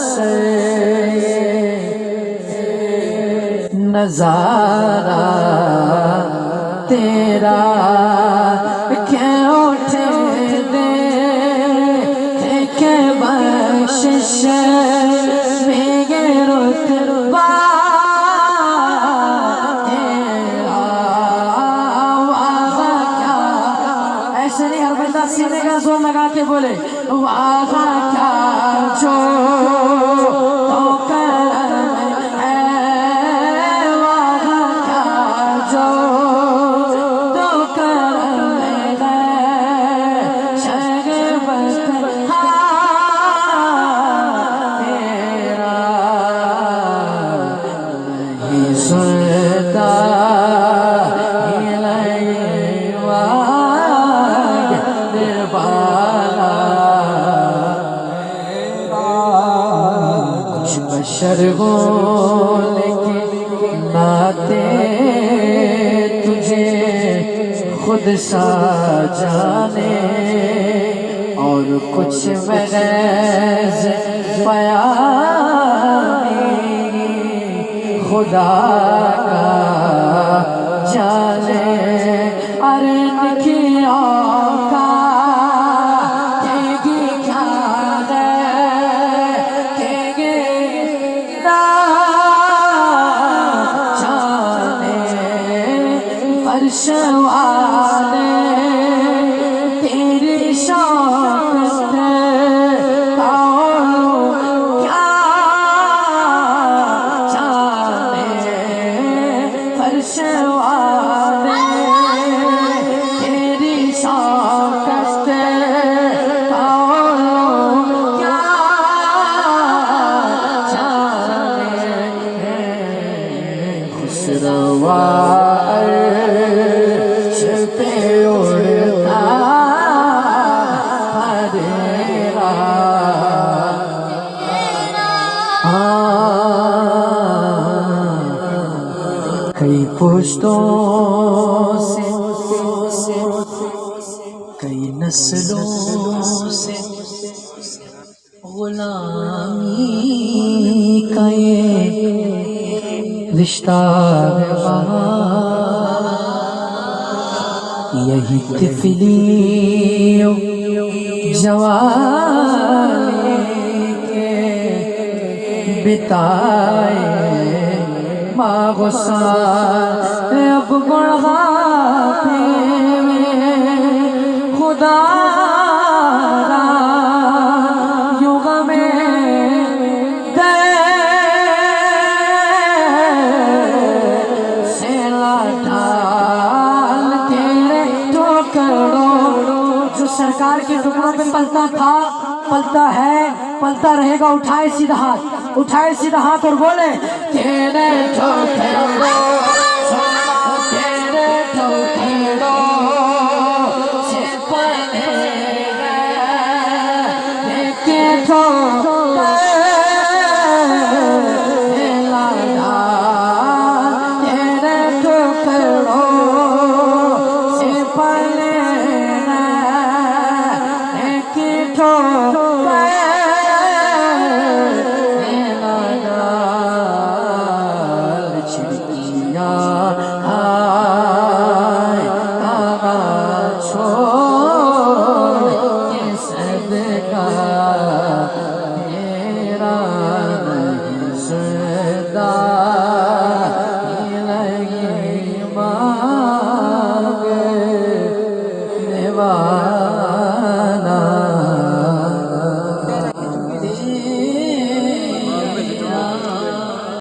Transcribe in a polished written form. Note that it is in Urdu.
سے نظارہ تیرا کیا اٹھے دے کہ بخشش میرے رتبہ تیرا وعدہ کیا. ایسے نہیں ہر بندہ سینے کا زور لگا کے بولے وعدہ کیا جو تو کرم ہے وعدہ کیا جو تو کرم ہے شربت تیرا نہیں سنتا شرگوں کے ناتے تجھے خود سا جانے اور کچھ محض پیامی خدا کا جانے. ارے نکیوں کا فرش والے تیری شوقت کیا جانے فرش والے تیری شوقت کیا جانے. خسروا کئی پشتوں سے کئی نسلوں سے غلامی کا یہ رشتہ ہے یہی طفلی جوانی کے بتائے ماں غصار اب بڑھاپے میں خدا را یوں غم سے ڈال تیرے ٹھوکروں جو سرکار کے ٹکڑوں پہ پلتا تھا پلتا ہے پلتا رہے گا. اٹھائے سیدھا ہاتھ اور بولے تیرے ٹھوکروں سے پلے گئے